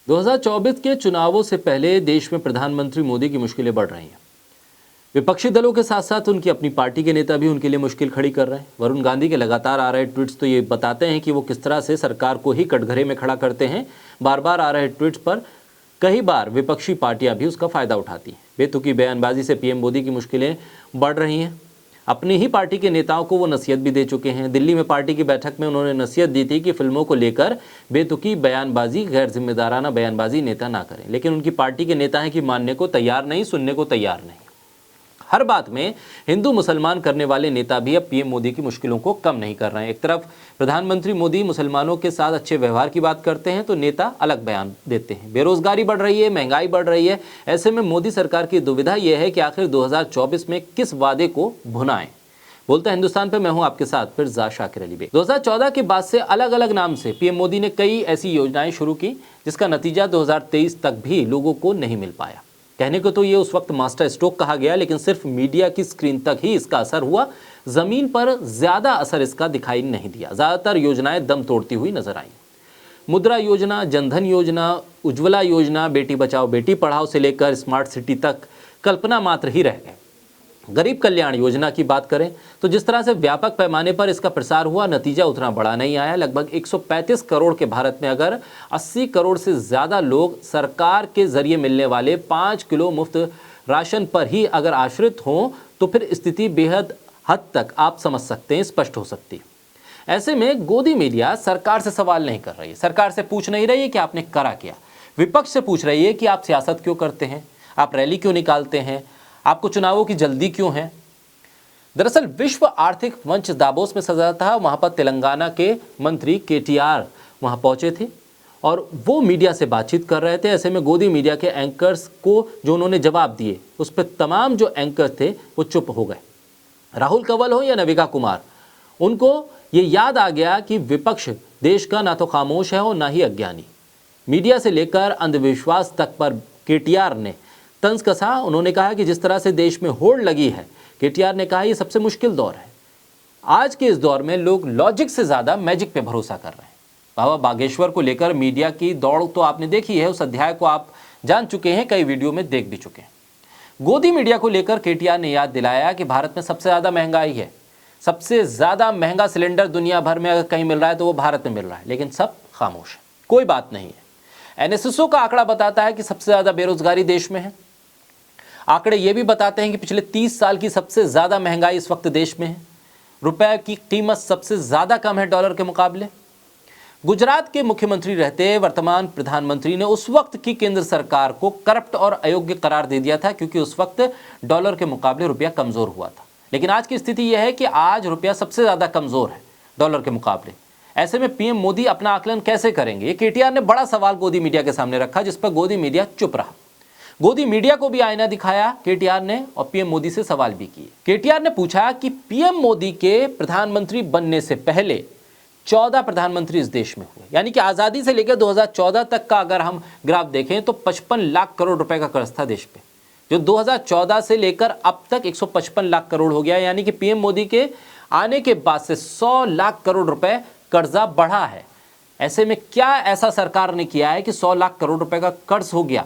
2024 के चुनावों से पहले देश में प्रधानमंत्री मोदी की मुश्किलें बढ़ रही हैं। विपक्षी दलों के साथ साथ उनकी अपनी पार्टी के नेता भी उनके लिए मुश्किल खड़ी कर रहे हैं। वरुण गांधी के लगातार आ रहे ट्वीट्स तो ये बताते हैं कि वो किस तरह से सरकार को ही कटघरे में खड़ा करते हैं। बार बार आ रहे ट्वीट्स पर कई बार विपक्षी पार्टियां भी उसका फायदा उठाती हैं। बेतुकी बयानबाजी से पीएम मोदी की मुश्किलें बढ़ रही हैं। अपनी ही पार्टी के नेताओं को वो नसीहत भी दे चुके हैं। दिल्ली में पार्टी की बैठक में उन्होंने नसीहत दी थी कि फिल्मों को लेकर बेतुकी बयानबाजी, गैर जिम्मेदाराना बयानबाजी नेता ना करें, लेकिन उनकी पार्टी के नेता हैं कि मानने को तैयार नहीं, सुनने को तैयार नहीं। हर बात में हिंदू मुसलमान करने वाले नेता भी अब पीएम मोदी की मुश्किलों को कम नहीं कर रहे हैं। एक तरफ प्रधानमंत्री मोदी मुसलमानों के साथ अच्छे व्यवहार की बात करते हैं तो नेता अलग बयान देते हैं। बेरोजगारी बढ़ रही है, महंगाई बढ़ रही है। ऐसे में मोदी सरकार की दुविधा यह है कि आखिर 2024 में किस वादे को भुनाएं। बोलता हिंदुस्तान पे मैं हूं आपके साथ फिर शाकिर अली बेग। 2014 के बाद से अलग अलग नाम से पीएम मोदी ने कई ऐसी योजनाएं शुरू की जिसका नतीजा 2023 तक भी लोगों को नहीं मिल पाया। कहने को तो ये उस वक्त मास्टर स्ट्रोक कहा गया, लेकिन सिर्फ मीडिया की स्क्रीन तक ही इसका असर हुआ। जमीन पर ज्यादा असर इसका दिखाई नहीं दिया। ज्यादातर योजनाएं दम तोड़ती हुई नजर आई। मुद्रा योजना, जनधन योजना, उज्ज्वला योजना, बेटी बचाओ बेटी पढ़ाओ से लेकर स्मार्ट सिटी तक कल्पना मात्र ही रह गए। गरीब कल्याण योजना की बात करें तो जिस तरह से व्यापक पैमाने पर इसका प्रसार हुआ, नतीजा उतना बड़ा नहीं आया। लगभग 135 करोड़ के भारत में अगर 80 करोड़ से ज़्यादा लोग सरकार के जरिए मिलने वाले 5 किलो मुफ्त राशन पर ही अगर आश्रित हों तो फिर स्थिति बेहद हद तक आप समझ सकते हैं, स्पष्ट हो सकती है। ऐसे में गोदी मीडिया सरकार से सवाल नहीं कर रही है, सरकार से पूछ नहीं रही है कि आपने करा क्या। विपक्ष से पूछ रही है कि आप सियासत क्यों करते हैं, आप रैली क्यों निकालते हैं, आपको चुनावों की जल्दी क्यों है। दरअसल विश्व आर्थिक मंच दावोस में सजा था, वहां पर तेलंगाना के मंत्री केटीआर वहां पहुंचे थे और वो मीडिया से बातचीत कर रहे थे। ऐसे में गोदी मीडिया के एंकर्स को जो उन्होंने जवाब दिए उस पर तमाम जो एंकर थे वो चुप हो गए। राहुल कंवल हो या नविका कुमार, उनको ये याद आ गया कि विपक्ष देश का ना तो खामोश है और ना ही अज्ञानी। मीडिया से लेकर अंधविश्वास तक पर केटीआर ने तंज कसा। उन्होंने कहा कि जिस तरह से देश में होड़ लगी है, केटीआर ने कहा ये सबसे मुश्किल दौर है। आज के इस दौर में लोग लॉजिक से ज़्यादा मैजिक पे भरोसा कर रहे हैं। बाबा बागेश्वर को लेकर मीडिया की दौड़ तो आपने देखी है, उस अध्याय को आप जान चुके हैं, कई वीडियो में देख भी चुके हैं। गोदी मीडिया को लेकर केटीआर ने याद दिलाया कि भारत में सबसे ज़्यादा महंगाई है। सबसे ज़्यादा महंगा सिलेंडर दुनिया भर में अगर कहीं मिल रहा है तो वो भारत में मिल रहा है, लेकिन सब खामोश है, कोई बात नहीं है। एनएसएसओ का आंकड़ा बताता है कि सबसे ज़्यादा बेरोजगारी देश में है। आंकड़े ये भी बताते हैं कि पिछले 30 साल की सबसे ज़्यादा महंगाई इस वक्त देश में है। रुपए की कीमत सबसे ज़्यादा कम है डॉलर के मुकाबले। गुजरात के मुख्यमंत्री रहते वर्तमान प्रधानमंत्री ने उस वक्त की केंद्र सरकार को करप्ट और अयोग्य करार दे दिया था, क्योंकि उस वक्त डॉलर के मुकाबले रुपया कमज़ोर हुआ था। लेकिन आज की स्थिति यह है कि आज रुपया सबसे ज़्यादा कमज़ोर है डॉलर के मुकाबले। ऐसे में पीएम मोदी अपना आकलन कैसे करेंगे? केटीआर ने बड़ा सवाल गोदी मीडिया के सामने रखा, जिस पर गोदी मीडिया चुप रहा। गोदी मीडिया को भी आईना दिखाया केटीआर ने और पीएम मोदी से सवाल भी किए। केटीआर ने पूछा कि पीएम मोदी के प्रधानमंत्री बनने से पहले 14 प्रधानमंत्री इस देश में हुए, यानी कि आज़ादी से लेकर 2014 तक का अगर हम ग्राफ देखें तो 55 लाख करोड़ रुपए का कर्ज था देश पे, जो 2014 से लेकर अब तक 155 लाख करोड़ हो गया। यानी कि पीएम मोदी के आने के बाद से 100 लाख करोड़ रुपए कर्जा बढ़ा है। ऐसे में क्या ऐसा सरकार ने किया है कि 100 लाख करोड़ रुपए का कर्ज हो गया?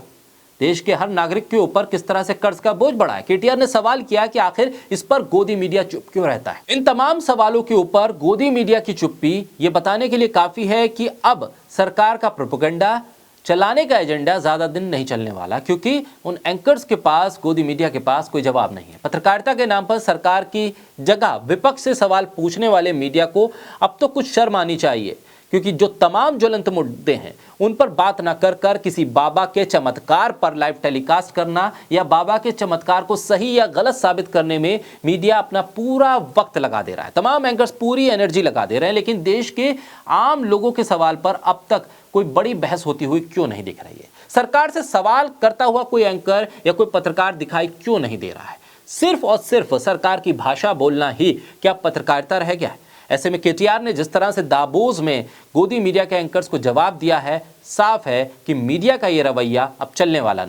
देश के हर नागरिक के ऊपर किस तरह से कर्ज का बोझ बढ़ा है? केटीआर ने सवाल किया कि आखिर इस पर गोदी मीडिया चुप क्यों रहता है। इन तमाम सवालों के ऊपर गोदी मीडिया की चुप्पी ये बताने के लिए काफी है कि अब सरकार का प्रोपेगेंडा चलाने का एजेंडा ज्यादा दिन नहीं चलने वाला, क्योंकि उन एंकर्स के पास, गोदी मीडिया के पास कोई जवाब नहीं है। पत्रकारिता के नाम पर सरकार की जगह विपक्ष से सवाल पूछने वाले मीडिया को अब तो कुछ शर्म आनी चाहिए, क्योंकि जो तमाम ज्वलंत मुद्दे हैं उन पर बात न कर कर किसी बाबा के चमत्कार पर लाइव टेलीकास्ट करना या बाबा के चमत्कार को सही या गलत साबित करने में मीडिया अपना पूरा वक्त लगा दे रहा है। तमाम एंकर्स पूरी एनर्जी लगा दे रहे हैं, लेकिन देश के आम लोगों के सवाल पर अब तक कोई बड़ी बहस होती हुई क्यों नहीं दिख रही है? सरकार से सवाल करता हुआ कोई एंकर या कोई पत्रकार दिखाई क्यों नहीं दे रहा है? सिर्फ और सिर्फ सरकार की भाषा बोलना ही क्या पत्रकारिता रह गया है? ऐसे में केटीआर ने जिस तरह से दावोस में गोदी मीडिया के एंकर्स को जवाब दिया है, साफ है कि मीडिया का ये रवैया अब चलने वाला नहीं।